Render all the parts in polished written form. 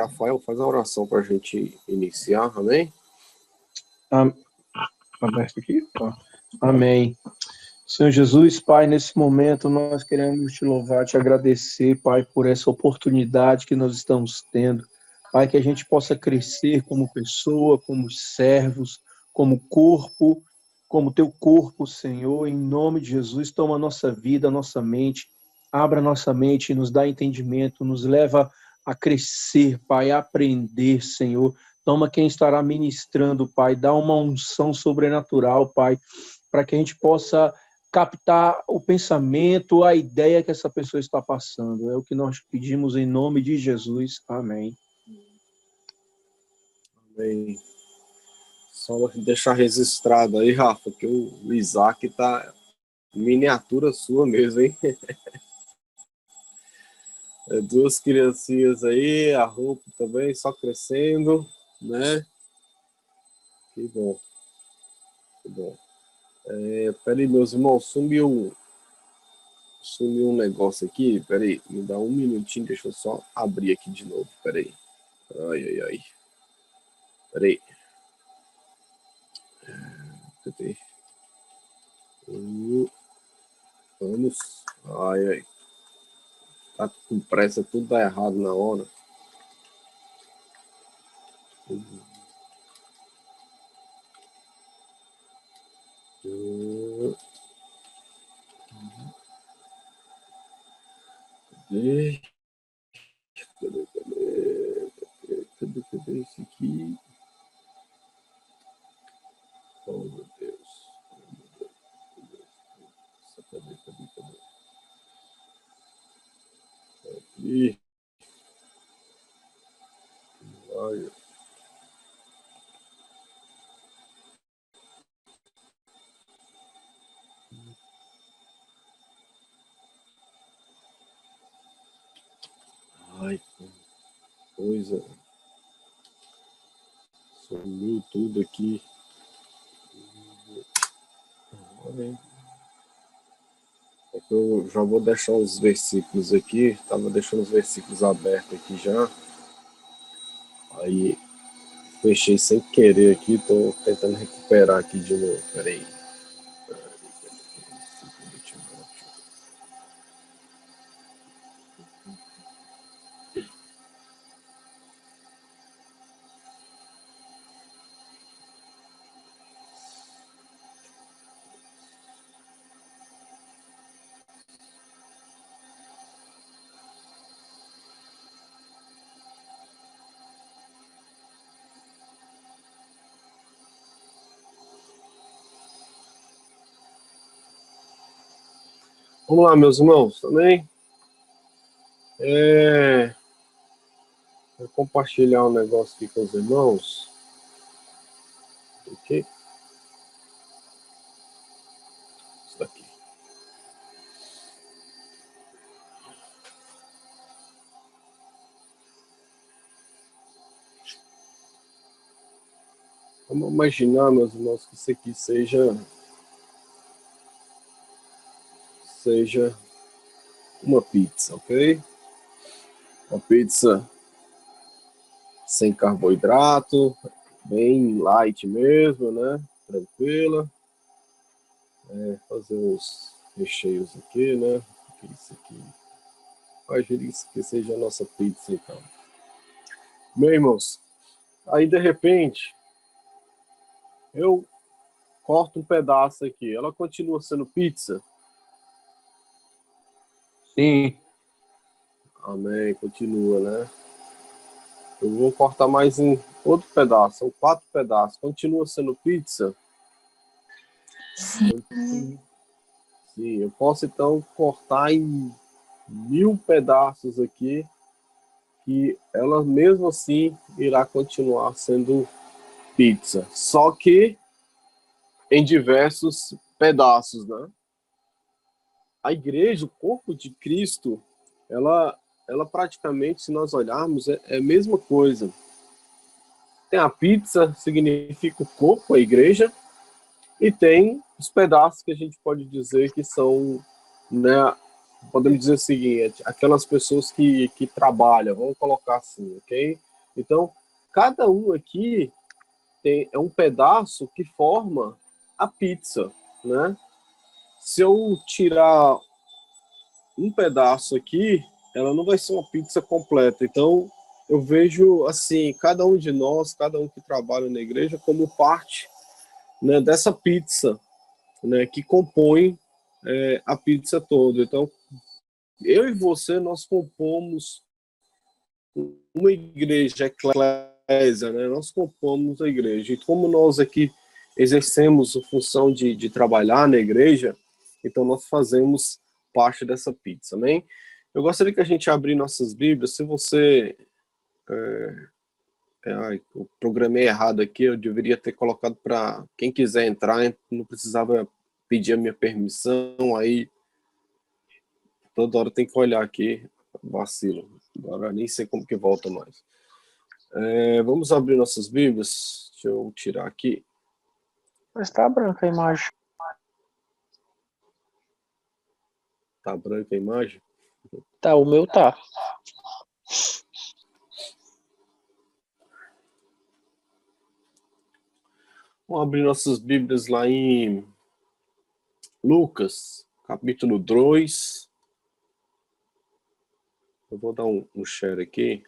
Rafael, faz a oração para a gente iniciar, amém? Aberto aqui? Amém. Senhor Jesus, Pai, nesse momento nós queremos te louvar, te agradecer, Pai, por essa oportunidade que nós estamos tendo. Pai, que a gente possa crescer como pessoa, como servos, como corpo, como teu corpo, Senhor, em nome de Jesus. Toma a nossa vida, a nossa mente, abra a nossa mente, nos dá entendimento, nos leva a crescer, Pai, a aprender, Senhor. Toma quem estará ministrando, Pai, dá uma unção sobrenatural, Pai, para que a gente possa captar o pensamento, a ideia que essa pessoa está passando. É o que nós pedimos em nome de Jesus. Amém. Amém. Só deixar registrado aí, Rafa, que o Isaac tá miniatura sua mesmo, hein? Duas criancinhas aí, a roupa também só crescendo, né? Que bom. Que bom. Peraí, meus irmãos, sumiu um negócio aqui. Peraí, me dá um minutinho, deixa eu só abrir aqui de novo. Peraí. Ai. Peraí. Cadê? Vamos. Ai. Tá com pressa, tudo dá errado na hora. Cadê esse aqui? Oh, meu Deus. Cadê? Aqui. Olha. Ai, que coisa. Sumiu tudo aqui. É que eu já vou deixar os versículos aqui. Tava deixando os versículos abertos aqui já. Aí fechei sem querer aqui. Tô tentando recuperar aqui de novo. Peraí. Vamos lá, meus irmãos, também. Vou compartilhar um negócio aqui com os irmãos. Ok? Isso daqui. Vamos imaginar, meus irmãos, que isso aqui seja uma pizza, ok? Uma pizza sem carboidrato, bem light mesmo, né? Tranquila. Fazer uns recheios aqui, né? Isso aqui. Imagine que seja a nossa pizza, então. Meus irmãos, aí de repente eu corto um pedaço aqui. Ela continua sendo pizza? Sim. Amém, continua, né? Eu vou cortar mais um outro pedaço, são 4 pedaços. Continua sendo pizza? Sim. Sim, eu posso então cortar em 1000 pedaços aqui, que ela mesmo assim irá continuar sendo pizza. Só que em diversos pedaços, né? A igreja, o corpo de Cristo, ela praticamente, se nós olharmos, é a mesma coisa. Tem a pizza, significa o corpo, a igreja, e tem os pedaços que a gente pode dizer que são, né, podemos dizer o seguinte, aquelas pessoas que trabalham, vamos colocar assim, ok? Então, cada um aqui é um pedaço que forma a pizza, né? Se eu tirar um pedaço aqui, ela não vai ser uma pizza completa. Então, eu vejo assim, cada um de nós, cada um que trabalha na igreja, como parte, né, dessa pizza, né, que compõe a pizza toda. Então, eu e você, nós compomos uma igreja eclésia, né? Nós compomos a igreja. E como nós aqui exercemos a função de trabalhar na igreja, então nós fazemos parte dessa pizza, amém? Eu gostaria que a gente abrisse nossas Bíblias. Se você... eu programei errado aqui, eu deveria ter colocado para quem quiser entrar, não precisava pedir a minha permissão, aí toda hora tem que olhar aqui, vacilo. Agora nem sei como que volta mais. Vamos abrir nossas Bíblias. Deixa eu tirar aqui. Mas tá branca a imagem. Tá branca a imagem? Tá, o meu tá. Vamos abrir nossas Bíblias lá em Lucas, capítulo 2. Eu vou dar um share aqui.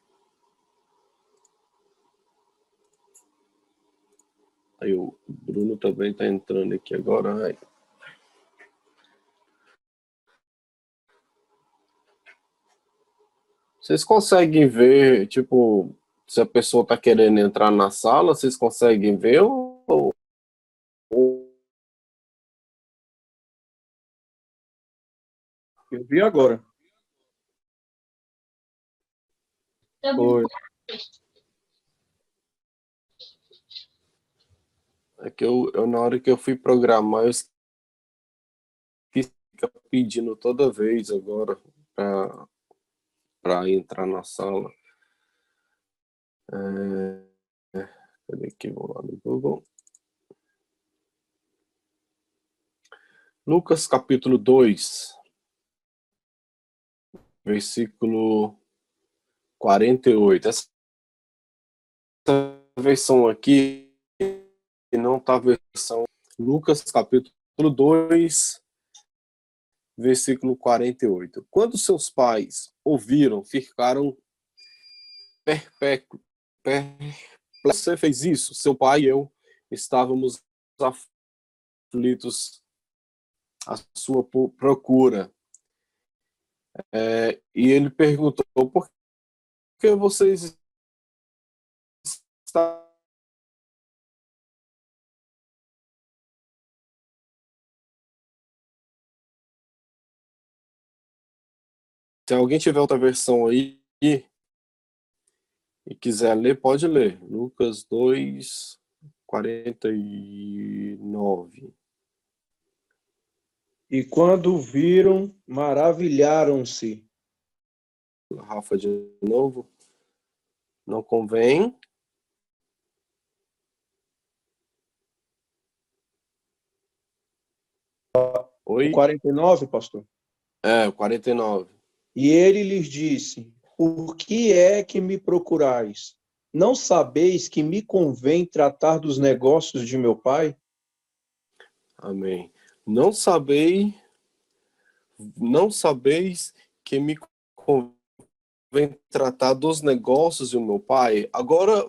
Aí o Bruno também tá entrando aqui agora. Aí. Vocês conseguem ver, tipo, se a pessoa tá querendo entrar na sala, vocês conseguem ver ou... Eu vi agora. Foi. É que na hora que eu fui programar, eu fica pedindo toda vez agora para entrar na sala. Cadê aqui? Vou lá no Google. Lucas capítulo 2, versículo 48. Essa versão aqui não está a versão. Lucas capítulo 2, versículo 48. Quando seus pais ouviram, ficaram perplexos. Você fez isso? Seu pai e eu estávamos aflitos à sua procura. E ele perguntou, por que vocês estão... Se alguém tiver outra versão aí e quiser ler, pode ler. Lucas 2, 49. E quando viram, maravilharam-se. Rafa de novo. Não convém. O Oi? 49, pastor? O 49. E ele lhes disse: Por que é que me procurais? Não sabeis que me convém tratar dos negócios de meu pai? Amém. Não sabeis que me convém tratar dos negócios do meu pai. Agora,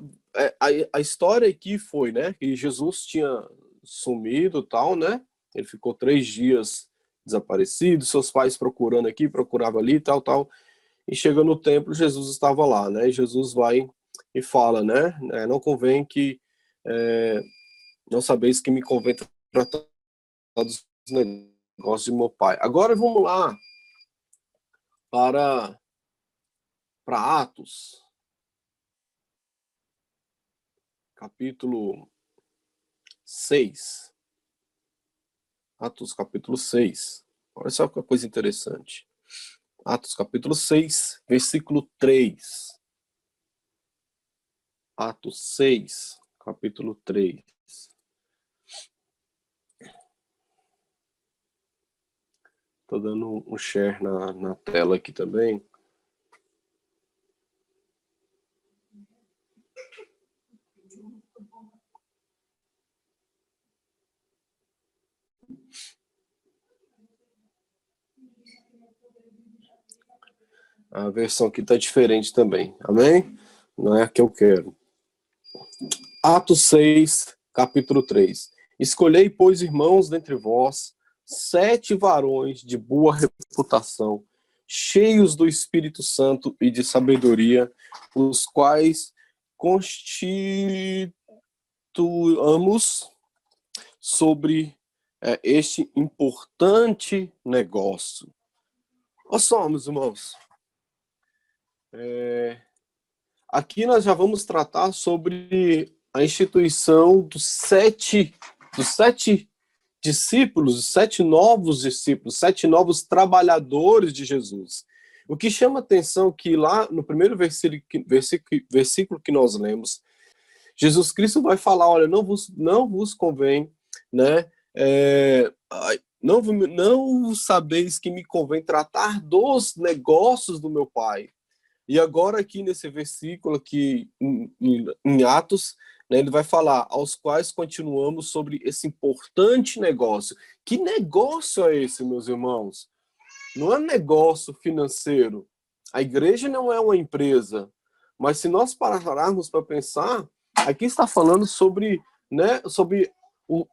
a história aqui foi, né, que Jesus tinha sumido, tal, né? Ele ficou 3 dias desaparecido, seus pais procurando aqui, procurava ali, tal, tal. E chega no templo, Jesus estava lá, né? E Jesus vai e fala, né? Não convém que não sabeis que me convém tratar dos negócios de meu pai. Agora vamos lá para Atos, capítulo 6. Atos, capítulo 6. Olha só que coisa interessante. Atos, capítulo 6, versículo 3. Atos 6, capítulo 3. Estou dando um share na tela aqui também. A versão aqui está diferente também. Amém? Não é a que eu quero. Atos 6, capítulo 3. Escolhei, pois, irmãos, dentre vós, 7 varões de boa reputação, cheios do Espírito Santo e de sabedoria, os quais constituamos sobre este importante negócio. Olha só, meus irmãos. Aqui nós já vamos tratar sobre a instituição dos sete discípulos, os 7 novos discípulos, 7 novos trabalhadores de Jesus. O que chama atenção é que lá no primeiro versículo que nós lemos, Jesus Cristo vai falar, olha, não vos convém, né? Não sabeis que me convém tratar dos negócios do meu Pai. E agora aqui nesse versículo aqui em Atos, né, ele vai falar, aos quais continuamos sobre esse importante negócio. Que negócio é esse, meus irmãos? Não é negócio financeiro. A igreja não é uma empresa. Mas se nós pararmos para pensar, aqui está falando sobre, né, sobre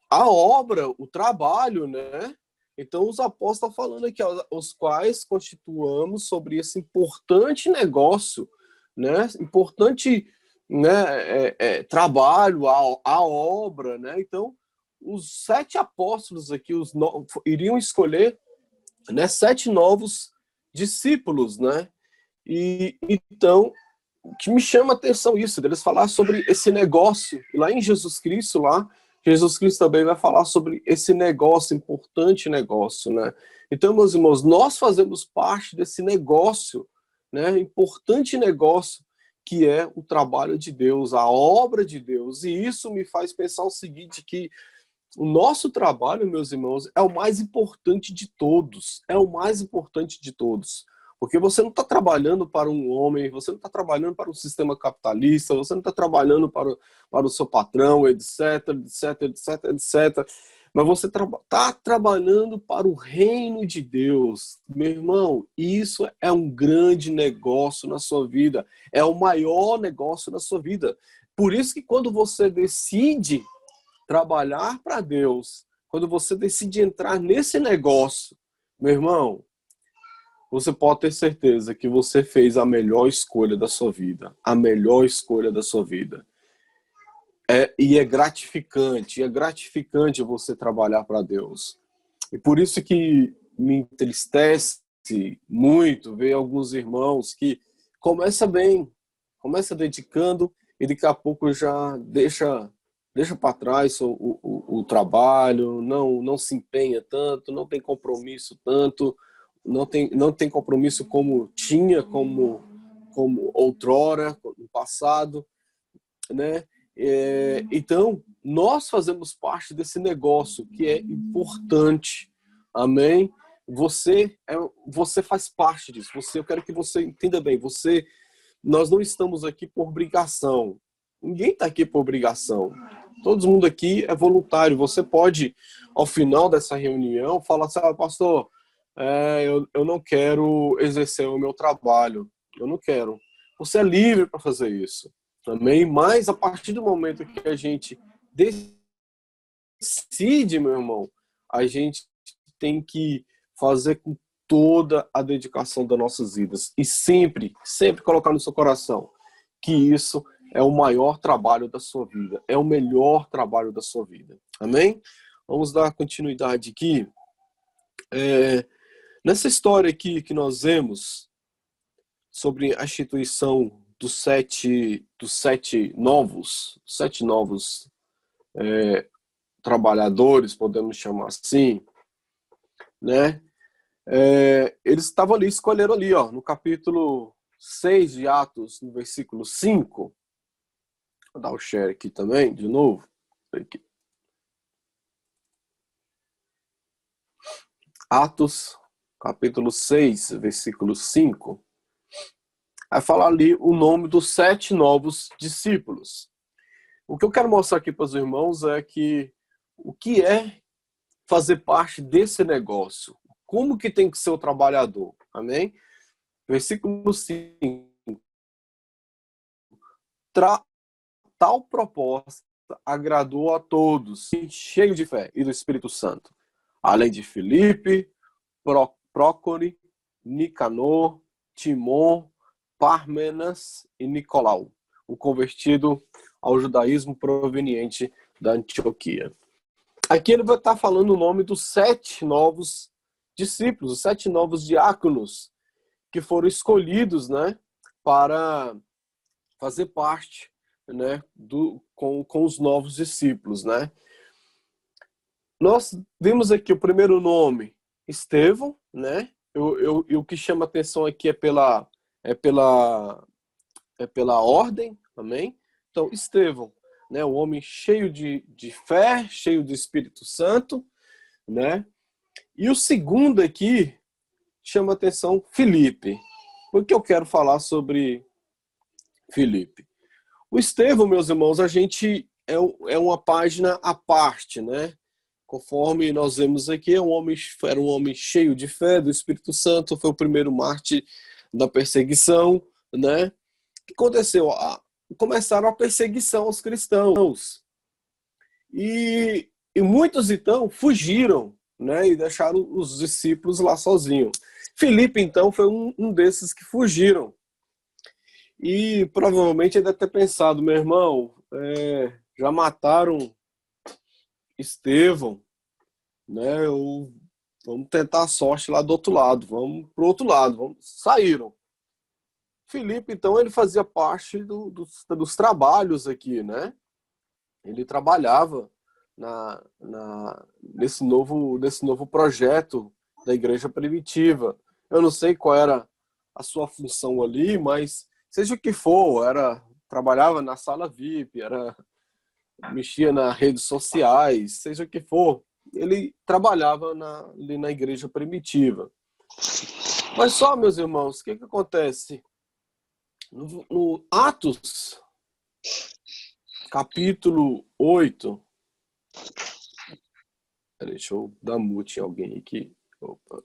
a obra, o trabalho, né? Então os apóstolos estão falando aqui, os quais constituamos sobre esse importante negócio, né? Importante, né, trabalho, a obra, né? Então os 7 apóstolos aqui iriam escolher, né, 7 novos discípulos, né? E então o que me chama a atenção isso, deles falar sobre esse negócio lá em Jesus Cristo lá. Jesus Cristo também vai falar sobre esse negócio, importante negócio, né? Então, meus irmãos, nós fazemos parte desse negócio, né? Importante negócio, que é o trabalho de Deus, a obra de Deus. E isso me faz pensar o seguinte, que o nosso trabalho, meus irmãos, é o mais importante de todos. É o mais importante de todos. Porque você não está trabalhando para um homem, você não está trabalhando para um sistema capitalista, você não está trabalhando para o seu patrão, etc, etc, etc, etc. Mas você está trabalhando para o reino de Deus. Meu irmão, isso é um grande negócio na sua vida. É o maior negócio na sua vida. Por isso que quando você decide trabalhar para Deus, quando você decide entrar nesse negócio, meu irmão, você pode ter certeza que você fez a melhor escolha da sua vida. A melhor escolha da sua vida. E é gratificante você trabalhar para Deus. E por isso que me entristece muito ver alguns irmãos que começa bem, começa dedicando e daqui a pouco já deixa para trás o trabalho, não se empenha tanto, não tem compromisso tanto, não tem compromisso como tinha, como outrora, no passado, né? Então, nós fazemos parte desse negócio que é importante, amém? Você faz parte disso. Eu quero que você entenda bem, nós não estamos aqui por obrigação. Ninguém está aqui por obrigação. Todo mundo aqui é voluntário. Você pode, ao final dessa reunião, falar assim, pastor, eu não quero exercer o meu trabalho. Eu não quero. Você é livre para fazer isso. Também, mas a partir do momento que a gente decide, meu irmão, a gente tem que fazer com toda a dedicação das nossas vidas. E sempre colocar no seu coração que isso é o maior trabalho da sua vida. É o melhor trabalho da sua vida. Amém? Vamos dar continuidade aqui. Nessa história aqui que nós vemos sobre a instituição dos sete novos trabalhadores, podemos chamar assim, né? Eles estavam ali, escolheram ali, ó, no capítulo 6 de Atos, no versículo 5. Vou dar o share aqui também, de novo. Aqui. Atos, capítulo 6, versículo 5. Vai falar ali o nome dos 7 novos discípulos. O que eu quero mostrar aqui para os irmãos é que o que é fazer parte desse negócio? Como que tem que ser o trabalhador? Amém? Versículo 5. Tal proposta agradou a todos, cheio de fé e do Espírito Santo, além de Filipe, Prócore, Nicanor, Timon, Pármenas e Nicolau, o convertido ao judaísmo proveniente da Antioquia. Aqui ele vai estar falando o nome dos 7 novos discípulos, os 7 novos diáconos que foram escolhidos, né, para fazer parte, né, com os novos discípulos, né. Nós vimos aqui o primeiro nome, Estevão, né. O que chama atenção aqui é pela ordem, amém? Então, Estevão, né, um homem cheio de fé, cheio do Espírito Santo, né? E o segundo aqui chama atenção, Filipe. Por que eu quero falar sobre Filipe? O Estevão, meus irmãos, a gente é uma página à parte, né? Conforme nós vemos aqui, era um homem cheio de fé, do Espírito Santo, foi o primeiro mártir da perseguição, né? O que aconteceu? Começaram a perseguição aos cristãos. E muitos, então, fugiram, né? E deixaram os discípulos lá sozinhos. Filipe, então, foi um desses que fugiram. E provavelmente ele deve ter pensado, meu irmão, já mataram Estevão, né? Vamos tentar a sorte lá do outro lado, vamos pro outro lado, saíram. Filipe, então, ele fazia parte dos trabalhos aqui, né? Ele trabalhava nesse novo projeto da igreja primitiva. Eu não sei qual era a sua função ali, mas seja o que for, trabalhava na sala VIP, mexia nas redes sociais, seja o que for, ele trabalhava ali na igreja primitiva. Mas só, meus irmãos, o que acontece? No Atos, capítulo 8, deixa eu dar mute em alguém aqui. Opa.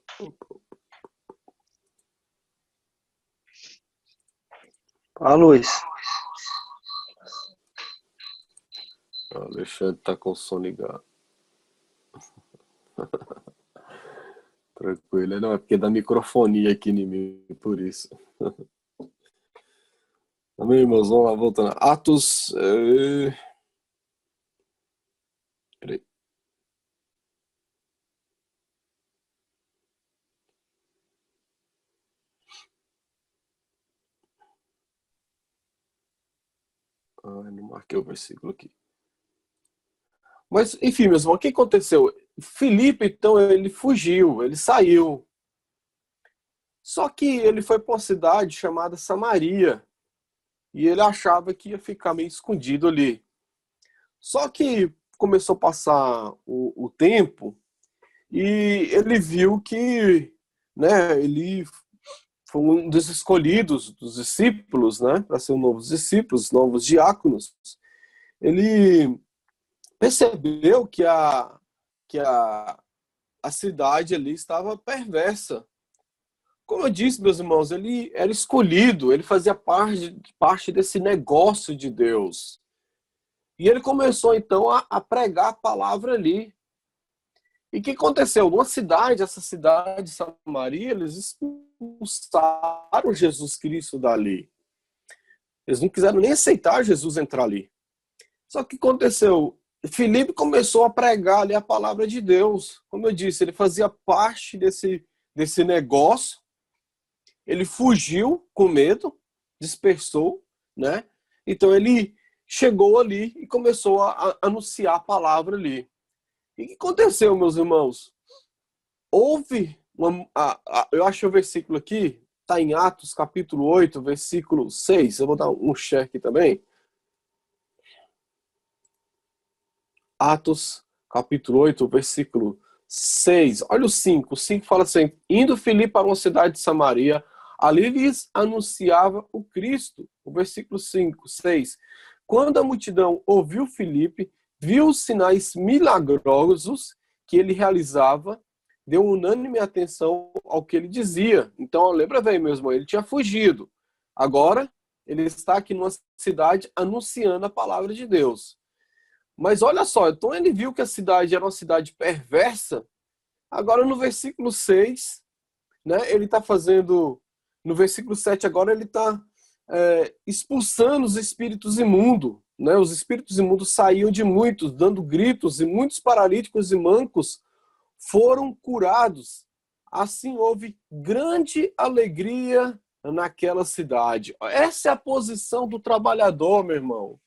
Luiz. O Alexandre tá com o som ligado. Tranquilo, não, é porque dá microfonia aqui em mim, por isso. Amém, irmãos, vamos lá, voltando. Atos. Peraí. Não marquei o versículo aqui. Mas, enfim, meus irmãos, o que aconteceu? Filipe, então, ele fugiu, ele saiu. Só que ele foi para uma cidade chamada Samaria. E ele achava que ia ficar meio escondido ali. Só que começou a passar o tempo e ele viu que, né, ele foi um dos escolhidos, dos discípulos, né, para ser um novos discípulos, novos diáconos. Ele percebeu que a cidade ali estava perversa. Como eu disse, meus irmãos, ele era escolhido, ele fazia parte desse negócio de Deus. E ele começou, então, a pregar a palavra ali. E o que aconteceu? Essa cidade de Samaria, eles expulsaram Jesus Cristo dali. Eles não quiseram nem aceitar Jesus entrar ali. Só que aconteceu? Filipe começou a pregar ali a palavra de Deus. Como eu disse, ele fazia parte desse negócio. Ele fugiu com medo, dispersou, né? Então ele chegou ali e começou a anunciar a palavra ali. E o que aconteceu, meus irmãos? Houve eu acho o versículo aqui, está em Atos capítulo 8, versículo 6. Eu vou dar um share aqui também. Atos capítulo 8, versículo 6. Olha o 5. O 5 fala assim: indo Filipe para uma cidade de Samaria, ali lhes anunciava o Cristo. O versículo 5, 6. Quando a multidão ouviu Filipe, viu os sinais milagrosos que ele realizava, deu unânime atenção ao que ele dizia. Então, lembra bem, meu irmão, ele tinha fugido. Agora, ele está aqui numa cidade anunciando a palavra de Deus. Mas olha só, então ele viu que a cidade era uma cidade perversa. Agora, no versículo 6, né, ele está fazendo... No versículo 7 agora, ele está expulsando os espíritos imundos. Né? Os espíritos imundos saíam de muitos, dando gritos, e muitos paralíticos e mancos foram curados. Assim houve grande alegria naquela cidade. Essa é a posição do trabalhador, meu irmão.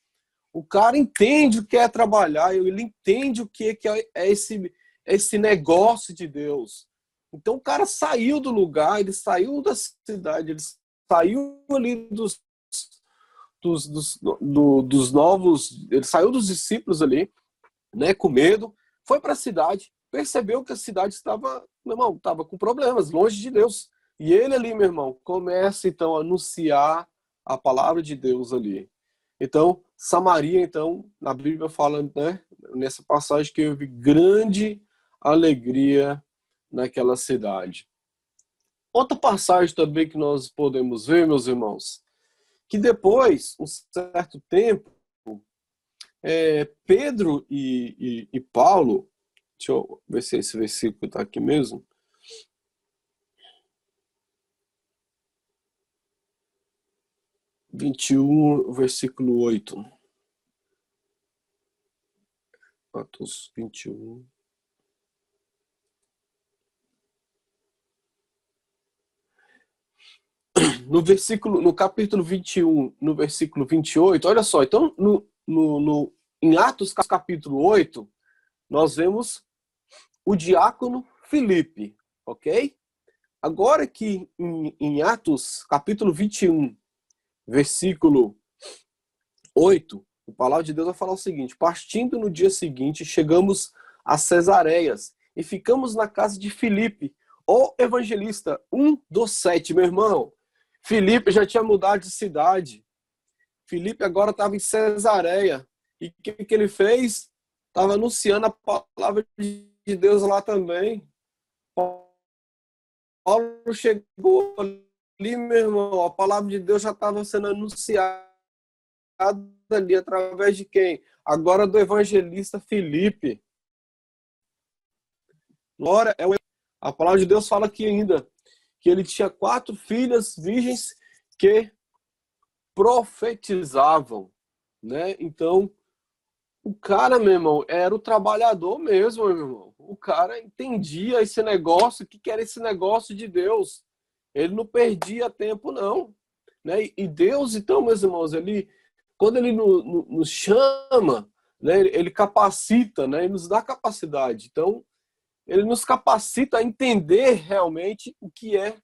O cara entende o que é trabalhar, ele entende o que é esse negócio de Deus. Então o cara saiu do lugar, ele saiu da cidade, ele saiu ali dos novos, ele saiu dos discípulos ali, né, com medo, foi para a cidade, percebeu que a cidade estava, meu irmão, estava com problemas, longe de Deus. E ele ali, meu irmão, começa então a anunciar a palavra de Deus ali. Então, Samaria, então, na Bíblia fala, né, nessa passagem, que houve grande alegria naquela cidade. Outra passagem também que nós podemos ver, meus irmãos, que depois, um certo tempo, Pedro e Paulo, deixa eu ver se esse versículo está aqui mesmo. Versículo 8. Atos 21. No capítulo 21, no versículo 28, olha só, então em Atos capítulo 8, nós vemos o diácono Filipe, ok? Agora que em Atos capítulo 21, versículo 8, a palavra de Deus vai falar o seguinte: partindo no dia seguinte, chegamos a Cesareias e ficamos na casa de Filipe, o evangelista, um dos 7, meu irmão. Filipe já tinha mudado de cidade. Filipe agora estava em Cesareia. E o que ele fez? Estava anunciando a palavra de Deus lá também. Paulo chegou ali, meu irmão, a palavra de Deus já estava sendo anunciada ali através de quem? Agora do evangelista Filipe. Glória, a palavra de Deus fala aqui ainda que ele tinha 4 filhas virgens que profetizavam, né? Então, o cara, meu irmão, era o trabalhador mesmo, meu irmão. O cara entendia esse negócio, o que era esse negócio de Deus. Ele não perdia tempo, não. Né? E Deus, então, meus irmãos, quando ele nos chama, né, ele capacita, né, ele nos dá capacidade. Então, ele nos capacita a entender realmente o que é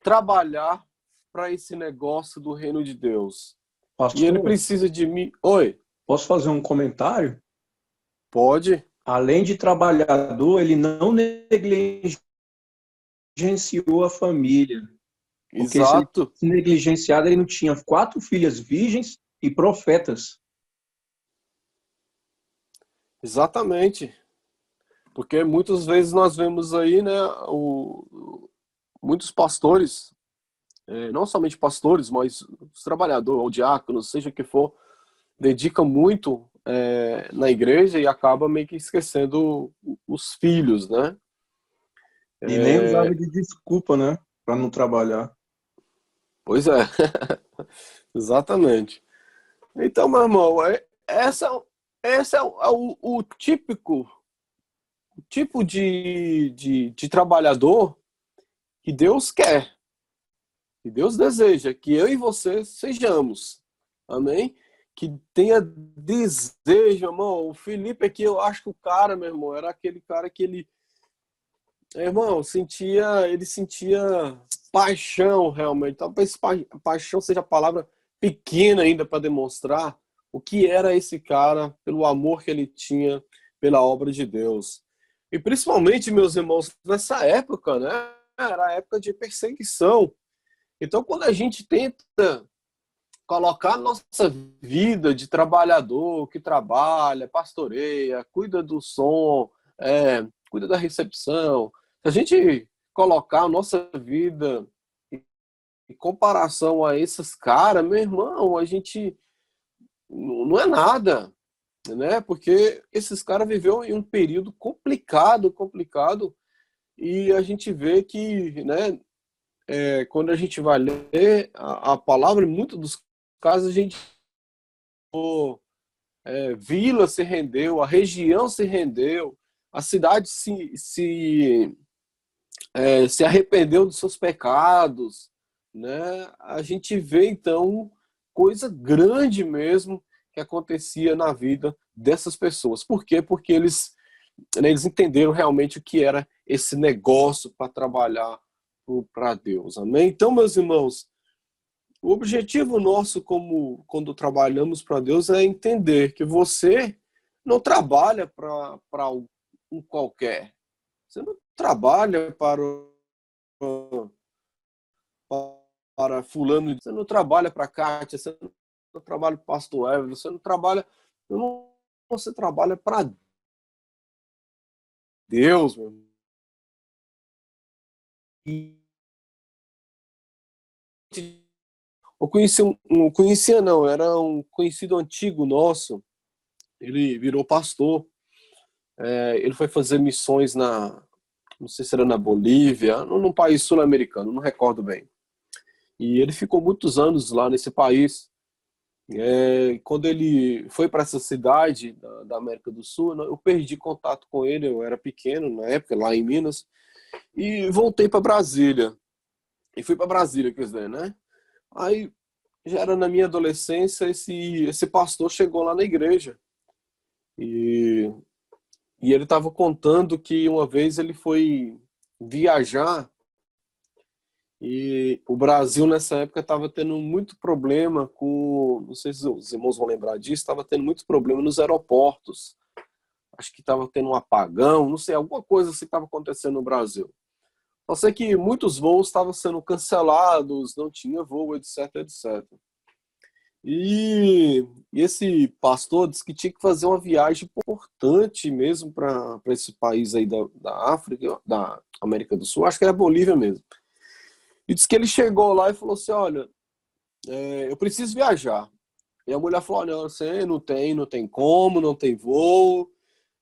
trabalhar para esse negócio do reino de Deus. Pastor, e ele precisa de mim. Oi? Posso fazer um comentário? Pode. Além de trabalhador, ele não negligenciou a família. Porque Exato. se negligenciado, ele não tinha 4 filhas virgens e profetas. Exatamente. Porque muitas vezes nós vemos aí, né, muitos pastores, não somente pastores, mas os trabalhadores, ou diáconos, seja o que for, dedicam muito na igreja e acaba meio que esquecendo os filhos, né? E nem usava de desculpa, né, para não trabalhar. Pois é. Exatamente. Então, meu irmão, esse é o tipo de trabalhador que Deus quer, que Deus deseja que eu e você sejamos. Amém? Que tenha desejo, irmão. O Felipe aqui, eu acho que o cara, meu irmão, era aquele cara que irmão, ele sentia paixão realmente. Talvez paixão seja a palavra pequena ainda para demonstrar o que era esse cara, pelo amor que ele tinha pela obra de Deus. E principalmente, meus irmãos, nessa época, né? Era a época de perseguição. Então, quando a gente tenta colocar a nossa vida de trabalhador, que trabalha, pastoreia, cuida do som, cuida da recepção. Se a gente colocar a nossa vida em comparação a esses caras, meu irmão, a gente não é nada, né? Porque esses caras viveu em um período complicado, e a gente vê que, né, quando a gente vai ler a palavra, em muitos dos casos a gente vila se rendeu, a região se rendeu, a cidade se arrependeu dos seus pecados, né? A gente vê então coisa grande mesmo que acontecia na vida dessas pessoas. Por quê? Porque eles entenderam realmente o que era esse negócio para trabalhar para Deus. Amém? Então, meus irmãos, o objetivo nosso quando trabalhamos para Deus é entender que você não trabalha para um qualquer. Você não trabalha para fulano, você não trabalha para Kátia, você não trabalha para o pastor Everton, você não trabalha, você trabalha para Deus, meu irmão. Eu conhecia não, era um conhecido antigo nosso, ele virou pastor, ele foi fazer missões não sei se era na Bolívia, num país sul-americano, não recordo bem. E ele ficou muitos anos lá nesse país. Quando ele foi para essa cidade da América do Sul, eu perdi contato com ele, eu era pequeno na época, lá em Minas, e voltei para Brasília. E fui para Brasília, quer dizer, né? Aí, já era na minha adolescência, esse pastor chegou lá na igreja. E, e ele estava contando que uma vez ele foi viajar e o Brasil nessa época estava tendo muito problema não sei se os irmãos vão lembrar disso, estava tendo muito problema nos aeroportos. Acho que estava tendo um apagão, não sei, alguma coisa assim estava acontecendo no Brasil. Só sei que muitos voos estavam sendo cancelados, não tinha voo, etc, etc. E esse pastor disse que tinha que fazer uma viagem importante mesmo para esse país aí da África, da América do Sul, acho que era Bolívia mesmo. E disse que ele chegou lá e falou assim, olha, eu preciso viajar. E a mulher falou, olha, você não tem como, não tem voo,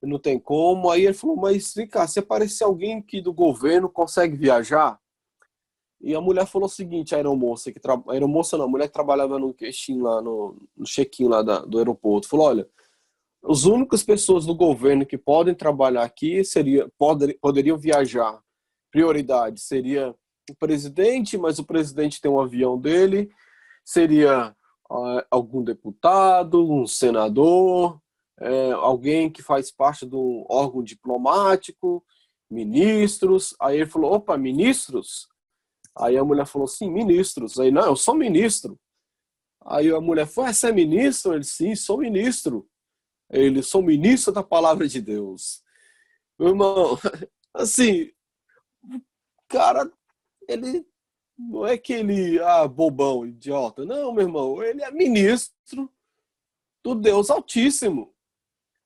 não tem como. Aí ele falou, mas vem cá, se aparecer alguém aqui do governo, consegue viajar? E a mulher falou o seguinte, a aeromoça, a aeromoça não, a mulher que trabalhava no check-in lá, no check-in lá do aeroporto, falou, olha, as únicas pessoas do governo que podem trabalhar aqui poderiam viajar. Prioridade seria o presidente, mas o presidente tem um avião dele, seria algum deputado, um senador, alguém que faz parte do órgão diplomático, ministros. Aí ele falou, opa, ministros? Aí a mulher falou, sim, ministros. Aí, não, eu sou ministro. Aí a mulher falou, você é ministro? Ele, sim, sou ministro. Ele, sou ministro da palavra de Deus. Meu irmão, assim, cara, ele não é que ele, bobão, idiota. Não, meu irmão, ele é ministro do Deus Altíssimo.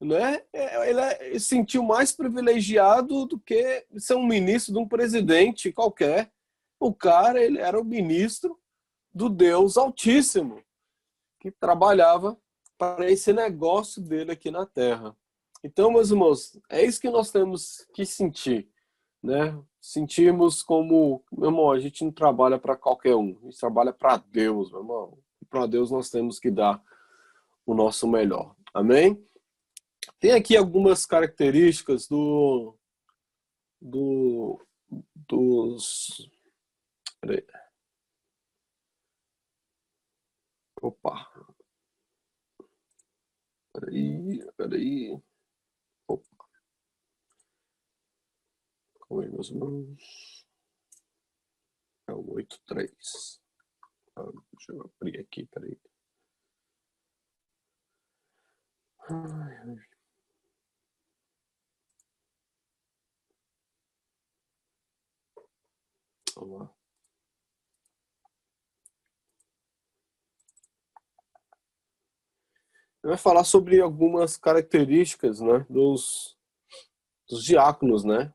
Né? Ele se sentiu mais privilegiado do que ser um ministro de um presidente qualquer. O cara, ele era o ministro do Deus Altíssimo, que trabalhava para esse negócio dele aqui na Terra. Então, meus irmãos, é isso que nós temos que sentir, né? Sentirmos como, meu irmão, a gente não trabalha para qualquer um, a gente trabalha para Deus, meu irmão. E para Deus nós temos que dar o nosso melhor. Amém? Tem aqui algumas características dos. Peraí. Opa. Peraí. Opa. Calma aí, meus irmãos. É o 83. Deixa eu abrir aqui, peraí. Vamos lá. Vai falar sobre algumas características, né, dos diáconos, né?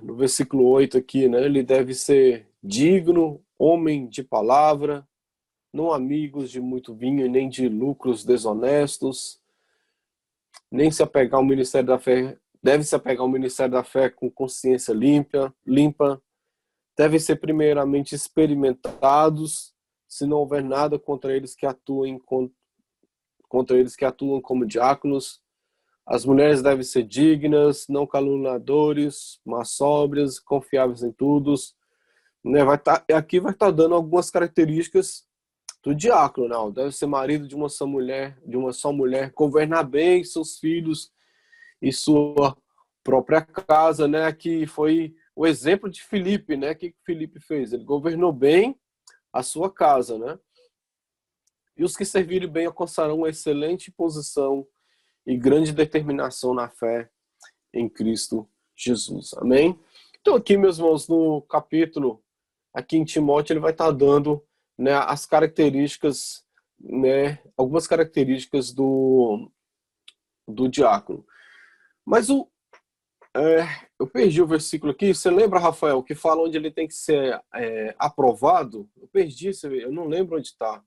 No versículo 8 aqui, né? Ele deve ser digno, homem de palavra, não amigos de muito vinho, nem de lucros desonestos, nem se apegar ao ministério da fé, deve se apegar ao ministério da fé com consciência limpa, devem ser primeiramente experimentados, se não houver nada contra eles que atuem como diáconos. As mulheres devem ser dignas, não caluniadores, mas sóbrias, confiáveis em tudo. Né? Aqui vai estar dando algumas características do diácono, não. Deve ser marido de uma só mulher, governar bem seus filhos e sua própria casa, né? Que foi o exemplo de Filipe, né? O que Filipe fez? Ele governou bem a sua casa, né? E os que servirem bem alcançarão uma excelente posição e grande determinação na fé em Cristo Jesus. Amém? Então aqui, meus irmãos, no capítulo, aqui em Timóteo, ele vai estar dando, né, as características, né, algumas características do diácono. Mas eu perdi o versículo aqui. Você lembra, Rafael, que fala onde ele tem que ser aprovado? Eu perdi, eu não lembro onde está.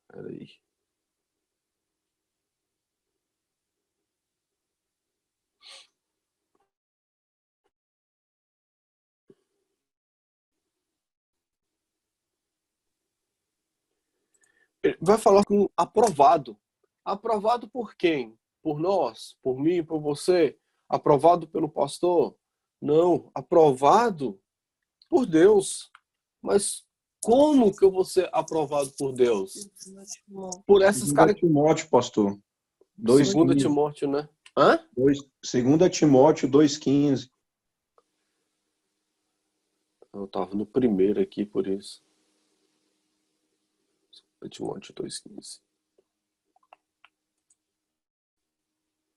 Peraí. Ele vai falar com aprovado. Aprovado por quem? Por nós? Por mim? Por você? Aprovado pelo pastor? Não. Aprovado por Deus. Mas como que eu vou ser aprovado por Deus? Por essas 2 características. Timóteo, pastor. 2 2,15. Timóteo, né? Hã? 2 Timóteo 2,15. Eu estava no primeiro aqui, por isso. 2 Timóteo 2,15.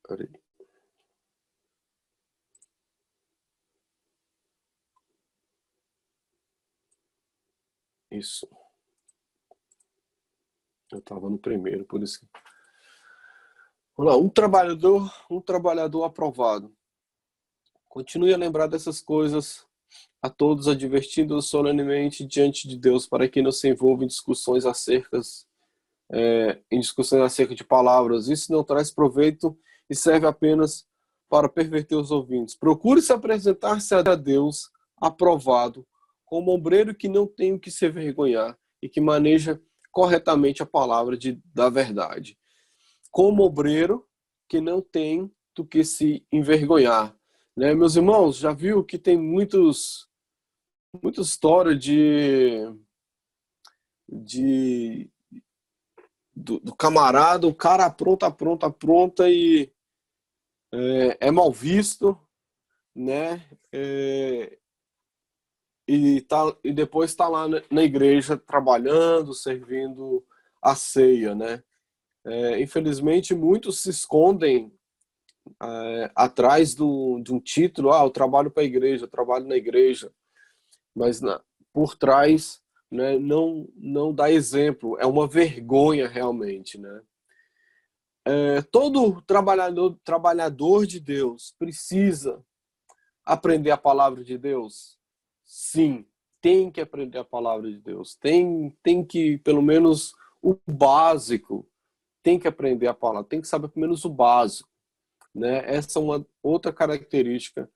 Peraí. Isso. Eu estava no primeiro, por isso. Vamos lá. Um trabalhador aprovado. Continue a lembrar dessas coisas a todos, advertindo-os solenemente diante de Deus, para que não se envolva em discussões acerca de palavras. Isso não traz proveito e serve apenas para perverter os ouvintes. Procure se apresentar-se a Deus aprovado, como obreiro que não tem o que se envergonhar e que maneja corretamente a palavra da verdade. Como obreiro que não tem do que se envergonhar. Né? Meus irmãos, já viu que tem muita história do camarada, o cara apronta e é mal visto, né? E depois está lá na igreja trabalhando, servindo a ceia, né? Infelizmente, muitos se escondem atrás de um título. Eu trabalho para a igreja, eu trabalho na igreja. Mas por trás, né, não dá exemplo. É uma vergonha realmente, né? Todo trabalhador de Deus precisa aprender a palavra de Deus? Sim, tem que aprender a palavra de Deus. Tem que, pelo menos, o básico, tem que aprender a palavra, tem que saber pelo menos o básico. Né? Essa é uma outra característica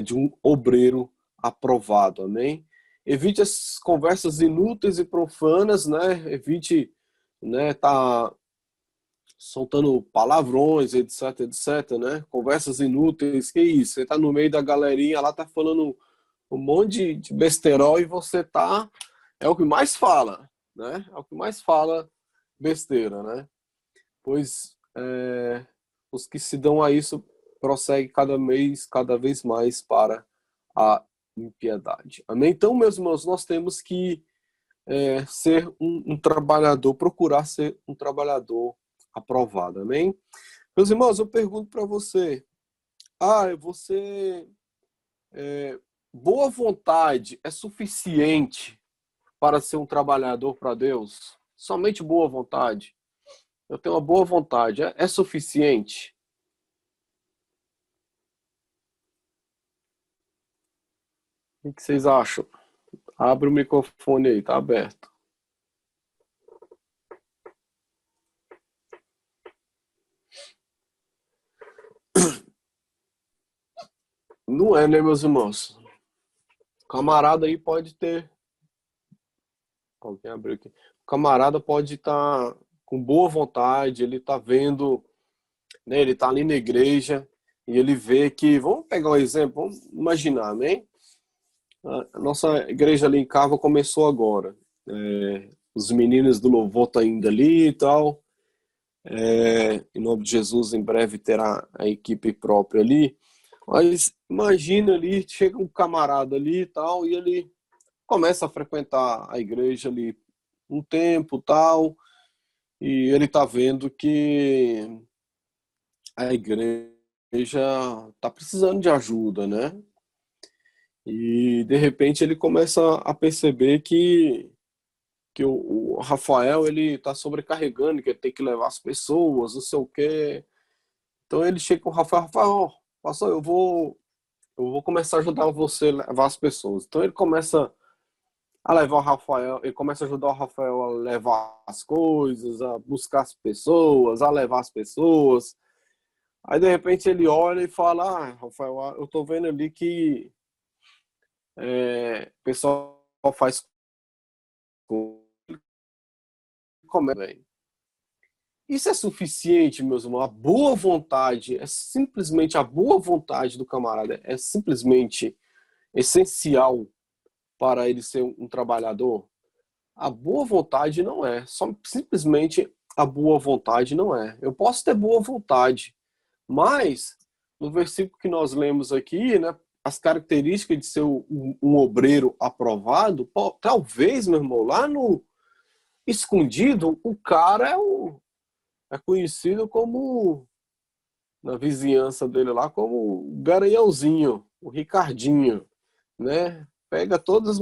de um obreiro aprovado, amém? Evite as conversas inúteis e profanas, né? Evite, né, tá soltando palavrões, etc, né? Conversas inúteis, que isso? Você tá no meio da galerinha lá, tá falando um monte de besterol e você tá... É o que mais fala, né? É o que mais fala besteira, né? Pois os que se dão a isso prosseguem cada vez mais para a impiedade. Amém? Então, meus irmãos, nós temos que ser um trabalhador, procurar ser um trabalhador aprovado. Amém? Meus irmãos, eu pergunto para você, você boa vontade é suficiente para ser um trabalhador para Deus? Somente boa vontade? Eu tenho uma boa vontade, é suficiente? O que vocês acham? Abre o microfone aí, tá aberto. Não é, né, meus irmãos? O camarada aí pode ter. Alguém abriu aqui. O camarada pode estar com boa vontade, ele está vendo, né, ele está ali na igreja e ele vê que. Vamos pegar um exemplo, vamos imaginar, amém? A nossa igreja ali em Cava começou agora. Os meninos do louvor estão indo ali e tal. Em nome de Jesus, em breve terá a equipe própria ali. Mas imagina ali, chega um camarada ali e tal, e ele começa a frequentar a igreja ali um tempo tal, e ele está vendo que a igreja está precisando de ajuda, né? E de repente ele começa a perceber que o Rafael ele está sobrecarregando, que ele tem que levar as pessoas, não sei o quê. Então ele chega com o Rafael, ó, pastor, eu vou começar a ajudar você a levar as pessoas. Então ele começa a levar o Rafael, ele começa a ajudar o Rafael a levar as coisas, a buscar as pessoas, a levar as pessoas. Aí de repente ele olha e fala, Rafael, eu tô vendo ali que o pessoal faz como bem. Isso é suficiente, meus irmãos. A boa vontade é simplesmente a boa vontade do camarada é simplesmente essencial para ele ser um trabalhador. A boa vontade não é. Só simplesmente a boa vontade não é. Eu posso ter boa vontade, mas no versículo que nós lemos aqui, né, as características de ser um obreiro aprovado, talvez, meu irmão, lá no escondido, o cara é conhecido como, na vizinhança dele lá, como o Garanhãozinho, o Ricardinho, né? Pega todas as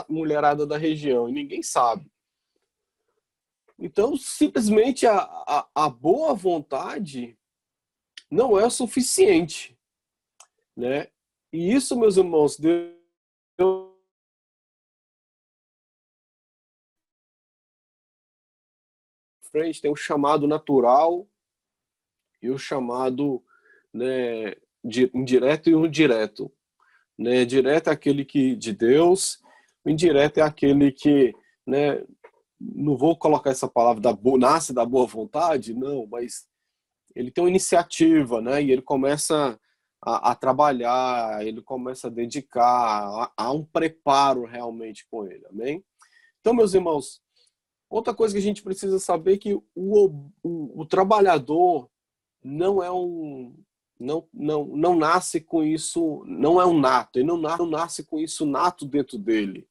mulheradas da região e ninguém sabe. Então, simplesmente a boa vontade não é o suficiente, né? E isso, meus irmãos, Deus frente tem o chamado natural e o chamado, né, indireto e o direto, né? Direto é aquele que de Deus, o indireto é aquele que, né, não vou colocar essa palavra nasce da boa vontade, não, mas ele tem uma iniciativa, né? E ele começa a trabalhar, ele começa a dedicar, há um preparo realmente com ele, amém? Então, meus irmãos, outra coisa que a gente precisa saber é que o trabalhador não é não nasce com isso, não é um nato, ele não nasce com isso nato dentro dele,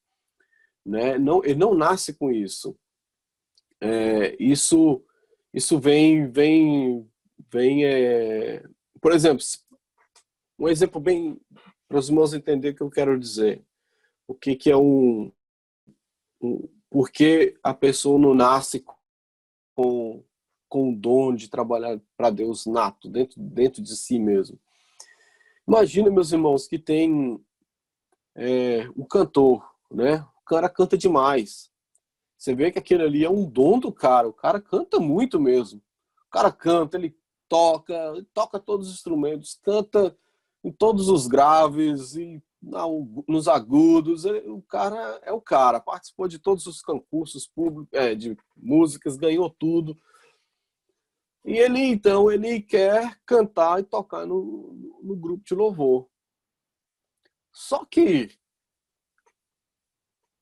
né? Não, ele não nasce com isso. Isso vem por exemplo, um exemplo bem para os irmãos entenderem o que eu quero dizer. O que é por que a pessoa não nasce com o dom de trabalhar para Deus nato, dentro de si mesmo. Imagina, meus irmãos, que tem um cantor, né? O cara canta demais. Você vê que aquele ali é um dom do cara. O cara canta muito mesmo. O cara canta, ele toca todos os instrumentos, canta em todos os graves e nos agudos. O cara é o cara. Participou de todos os concursos públicos, de músicas, ganhou tudo. E ele quer cantar e tocar no grupo de louvor. Só que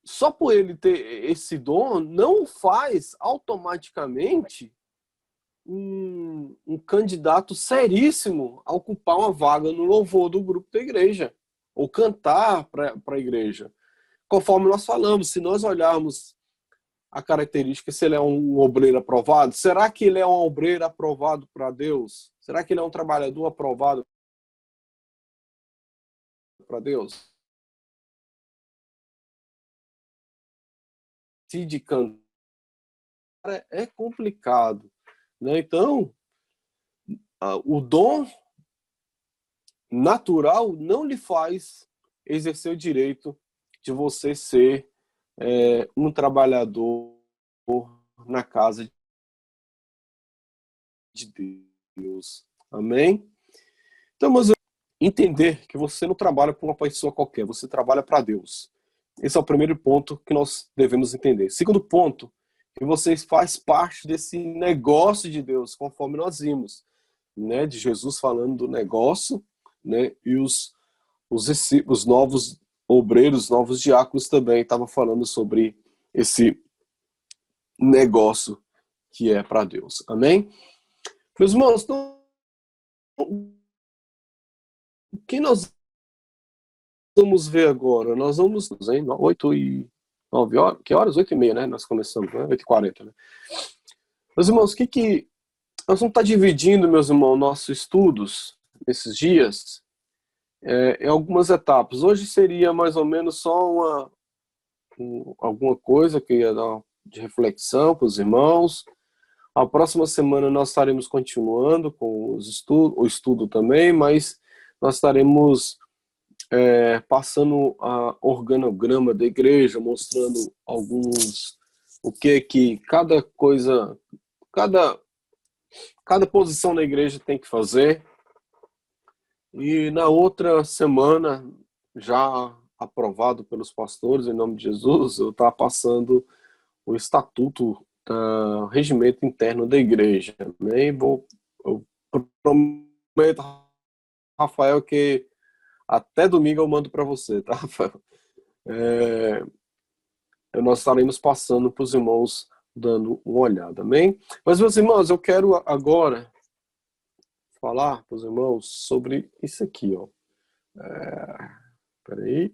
só por ele ter esse dom não faz automaticamente um candidato seríssimo a ocupar uma vaga no louvor do grupo da igreja ou cantar para a igreja. Conforme nós falamos, se nós olharmos a característica, se ele é um obreiro aprovado, será que ele é um obreiro aprovado para Deus? Será que ele é um trabalhador aprovado para Deus? de cantar é complicado, né? Então, o dom natural não lhe faz exercer o direito de você ser um trabalhador na casa de Deus. Amém? Então, mas entender que você não trabalha para uma pessoa qualquer, você trabalha para Deus. Esse é o primeiro ponto que nós devemos entender. Segundo ponto, que você faz parte desse negócio de Deus, conforme nós vimos, né, de Jesus falando do negócio, né, e os novos obreiros, novos diáconos também estavam falando sobre esse negócio que é para Deus. Amém? Meus irmãos, então, o que nós vamos ver agora? Nós vamos em 8 e 9 horas, que horas? 8h30, né? Nós começamos, né? 8h40, né? Meus irmãos, nós vamos estar dividindo, meus irmãos, nossos estudos nesses dias em algumas etapas. Hoje seria mais ou menos só alguma coisa que ia dar de reflexão para os irmãos. A próxima semana nós estaremos continuando com o estudo também, mas nós estaremos passando a organograma da igreja, mostrando o que cada coisa, cada posição da igreja tem que fazer. E na outra semana, já aprovado pelos pastores, em nome de Jesus, eu estou passando o estatuto do regimento interno da igreja. Né? Eu prometo, Rafael, que até domingo eu mando para você, tá, Rafael? Nós estaremos passando para os irmãos, dando uma olhada, amém? Mas, meus irmãos, eu quero agora falar para os irmãos sobre isso aqui, ó. Peraí,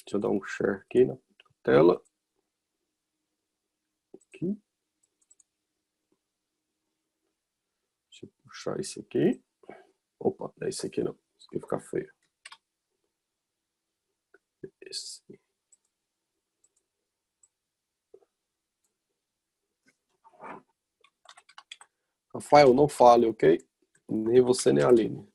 deixa eu dar um share aqui na tela. Aqui. Deixa eu puxar esse aqui. Opa, não é esse aqui não, isso aqui fica feio. Esse. Rafael, não fale, ok? Nem você, nem a Aline.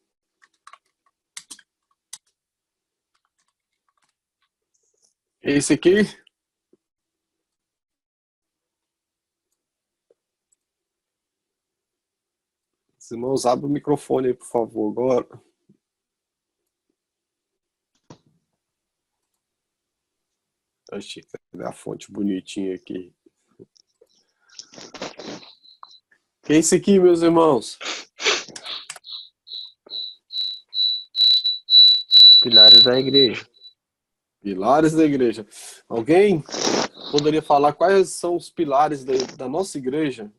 Esse aqui. Os irmãos, abre o microfone aí, por favor, agora. Achei que a fonte bonitinha aqui. Que é esse aqui, meus irmãos? Pilares da igreja. Pilares da igreja. Alguém poderia falar quais são os pilares da nossa igreja?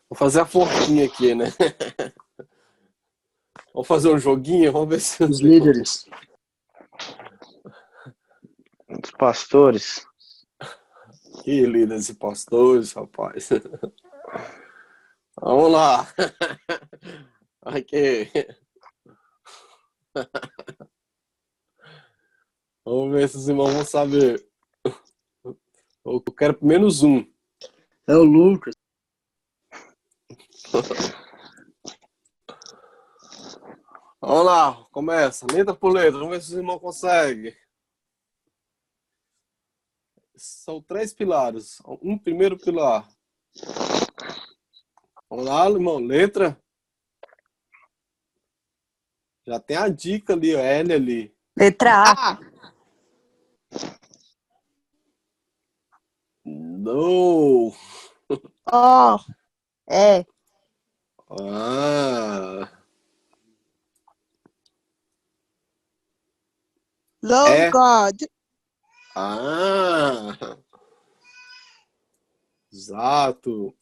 Vou fazer a forquinha aqui, né? Vamos fazer um joguinho, vamos ver se Os líderes. Os pastores. Que líderes e pastores, rapaz. Vamos lá. Aqui. Vamos ver se os irmãos vão saber. Eu quero menos um. É o Lucas. Vamos lá, começa. Letra por letra. Vamos ver se os irmãos conseguem. São 3 pilares. Um primeiro pilar. Vamos lá, irmão. Letra. Já tem a dica ali, ó. L ali. Letra A. No. O. É. Ah. Love God. Ah. Exato.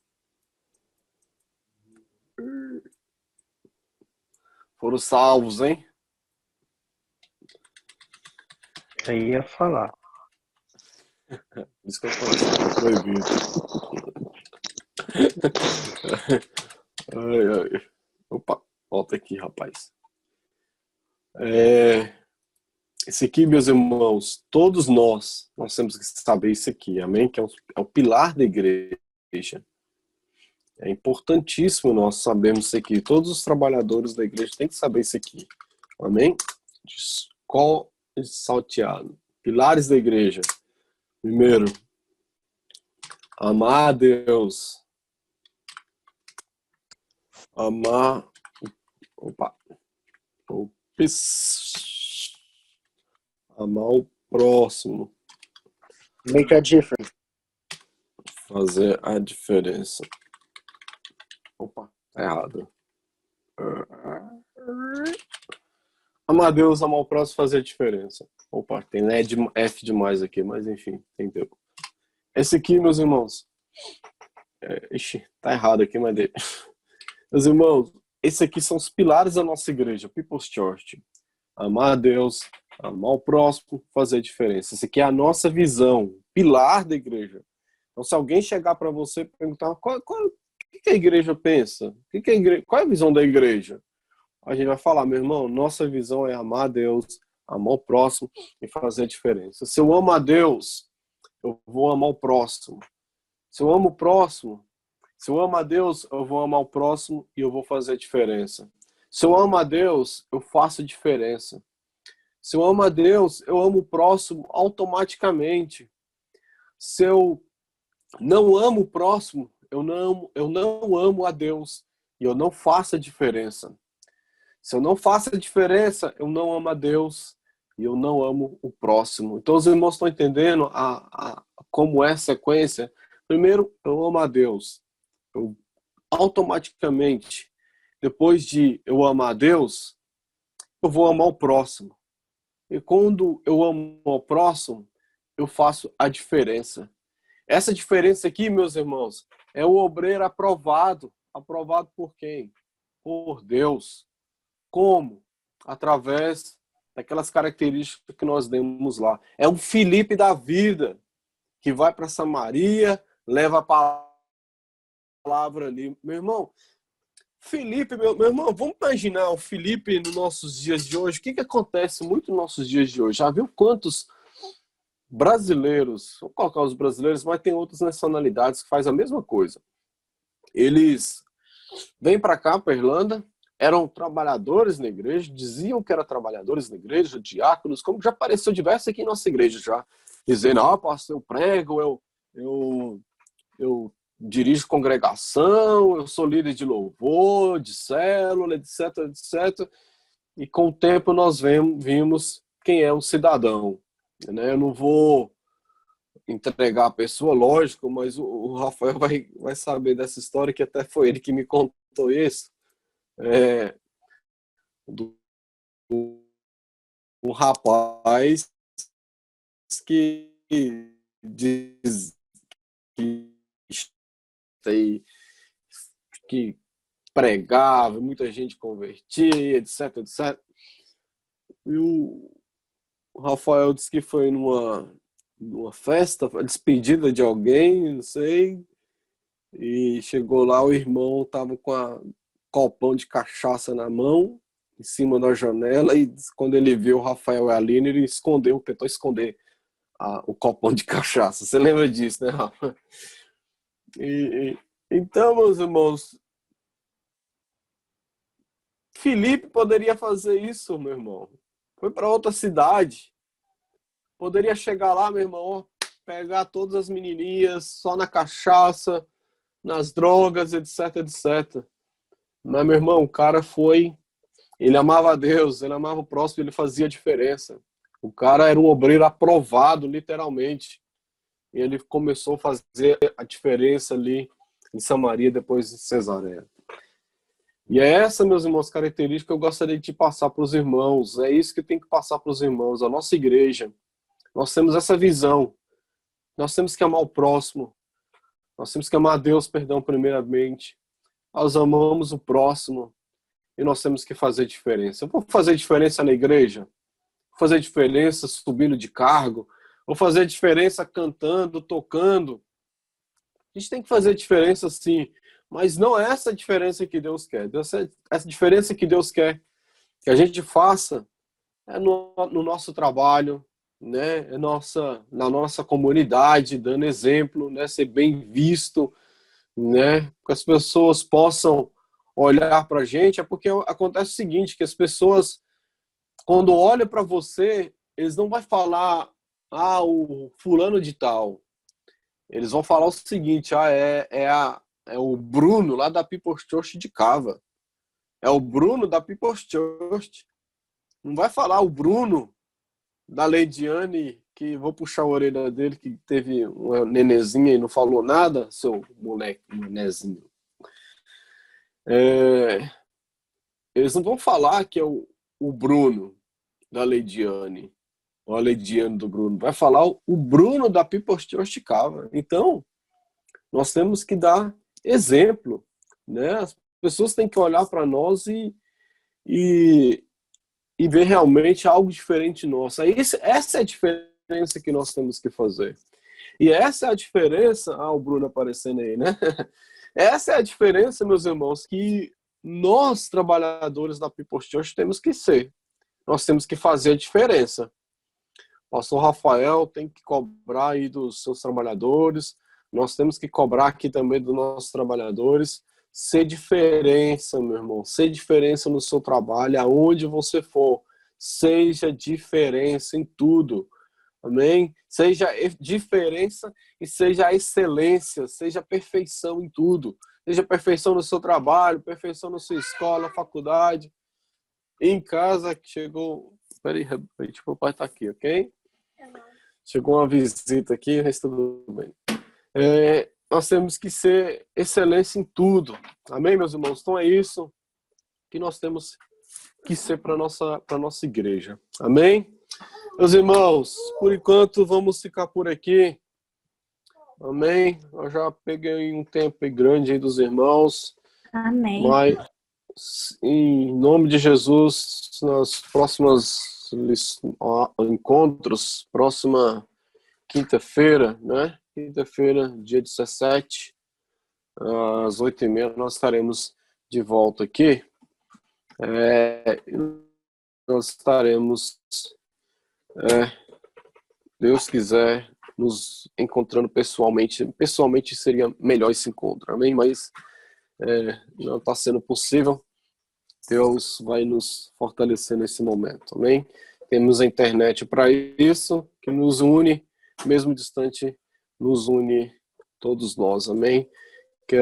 Foram salvos, hein? Eu ia falar. Isso que eu falei, proibido. Ai, ai. Opa, volta aqui, rapaz. Esse aqui, meus irmãos, todos nós temos que saber isso aqui, amém? Que é o pilar da igreja. É importantíssimo nós sabermos isso aqui. Todos os trabalhadores da igreja têm que saber isso aqui, amém? Escola salteado. Pilares da igreja. Primeiro, amar a Deus. Amar. Opa. Amar o próximo. Make a difference. Fazer a diferença. Opa, tá errado. Amar a Deus, amar o próximo, fazer a diferença. Opa, tem F demais aqui, mas enfim, entendeu. Esse aqui, meus irmãos. Ixi, tá errado aqui, mas deixa. Meus irmãos, esses aqui são os pilares da nossa igreja, People's Church. Amar a Deus, amar o próximo, fazer a diferença. Essa aqui é a nossa visão, pilar da igreja. Então, se alguém chegar para você e perguntar o que a igreja pensa, qual é a visão da igreja? A gente vai falar, meu irmão, nossa visão é amar a Deus, amar o próximo e fazer a diferença. Se eu amo a Deus, eu vou amar o próximo. Se eu amo o próximo, se eu amo a Deus, eu vou amar o próximo e eu vou fazer a diferença. Se eu amo a Deus, eu faço a diferença. Se eu amo a Deus, eu amo o próximo automaticamente. Se eu não amo o próximo, eu não amo a Deus e eu não faço a diferença. Se eu não faço a diferença, eu não amo a Deus e eu não amo o próximo. Então os irmãos estão entendendo como é a sequência. Primeiro, eu amo a Deus. Eu automaticamente, depois de eu amar a Deus, eu vou amar o próximo. E quando eu amo o próximo, eu faço a diferença. Essa diferença aqui, meus irmãos, é o obreiro aprovado. Aprovado por quem? Por Deus. Como? Através daquelas características que nós demos lá. É um Filipe da vida que vai para Samaria, leva a palavra ali. Meu irmão, Filipe, meu irmão, vamos imaginar o Filipe nos nossos dias de hoje. O que acontece muito nos nossos dias de hoje? Já viu quantos brasileiros, vou colocar os brasileiros, mas tem outras nacionalidades que fazem a mesma coisa. Eles vêm para cá, para a Irlanda, eram trabalhadores na igreja, diziam que eram trabalhadores na igreja, diáconos, como já apareceu diversos aqui em nossa igreja já, dizendo, pastor, eu prego, eu dirijo congregação, eu sou líder de louvor, de célula, etc, etc. E com o tempo nós vimos quem é um cidadão. Né? Eu não vou entregar a pessoa, lógico, mas o Rafael vai saber dessa história, que até foi ele que me contou isso. Um rapaz que diz que pregava, muita gente convertia, etc, etc. E o Rafael disse que foi numa festa, despedida de alguém, não sei, e chegou lá, o irmão estava com um copão de cachaça na mão, em cima da janela, e quando ele viu o Rafael e a Aline, ele tentou esconder o copão de cachaça. Você lembra disso, né, Rafa? Então, meus irmãos, Filipe poderia fazer isso, meu irmão. Foi para outra cidade. Poderia chegar lá, meu irmão, pegar todas as menininhas só na cachaça, nas drogas, etc, etc. Mas, meu irmão, o cara ele amava a Deus, ele amava o próximo, ele fazia a diferença. O cara era um obreiro aprovado, literalmente. E ele começou a fazer a diferença ali em Samaria, depois de Cesareia. E é essa, meus irmãos, característica que eu gostaria de passar para os irmãos. É isso que tem que passar para os irmãos. A nossa igreja, nós temos essa visão. Nós temos que amar o próximo. Nós temos que amar a Deus, primeiramente. Nós amamos o próximo. E nós temos que fazer diferença. Eu vou fazer diferença na igreja? Vou fazer diferença subindo de cargo? Vou fazer diferença cantando, tocando? A gente tem que fazer diferença, sim, mas não é essa a diferença que Deus quer. Essa diferença que Deus quer que a gente faça é no nosso trabalho, né? Na nossa comunidade, dando exemplo, né? Ser bem visto, né? Que as pessoas possam olhar para a gente. É porque acontece o seguinte, que as pessoas, quando olham para você, eles não vão falar, o fulano de tal. Eles vão falar o seguinte, é o Bruno lá da People's Church de Cava. É o Bruno da People's Church. Não vai falar o Bruno da Leidiane, que vou puxar a orelha dele, que teve uma nenezinha e não falou nada, seu moleque, nenezinho. Eles não vão falar que é o Bruno da Leidiane, ou a Leidiane do Bruno. Vai falar o Bruno da People's Church de Cava. Então, nós temos que dar exemplo, né? As pessoas têm que olhar para nós e ver realmente algo diferente nosso. Essa é a diferença que nós temos que fazer. E essa é a diferença... o Bruno aparecendo aí, né? Essa é a diferença, meus irmãos, que nós, trabalhadores da People's Church, temos que ser. Nós temos que fazer a diferença. O pastor Rafael tem que cobrar aí dos seus trabalhadores. Nós temos que cobrar aqui também dos nossos trabalhadores. Ser diferença, meu irmão. Ser diferença no seu trabalho, aonde você for. Seja diferença em tudo. Amém? Seja diferença e seja excelência. Seja perfeição em tudo. Seja perfeição no seu trabalho, perfeição na sua escola, faculdade. Em casa, que chegou... Peraí, o pai tá aqui, ok? Chegou uma visita aqui, mas tudo bem. Nós temos que ser excelência em tudo. Amém, meus irmãos? Então é isso que nós temos que ser para nossa igreja. Amém? Meus irmãos, por enquanto vamos ficar por aqui. Amém? Eu já peguei um tempo grande aí dos irmãos. Amém. Mas, em nome de Jesus, nas próximas encontros, próxima quinta-feira, né? Quinta-feira, dia 17, às 8h30, nós estaremos de volta aqui. Nós estaremos, Deus quiser, nos encontrando pessoalmente. Pessoalmente seria melhor esse encontro, amém? Mas não está sendo possível. Deus vai nos fortalecer nesse momento, amém? Temos a internet para isso, que nos une, mesmo distante, nos une todos nós, amém?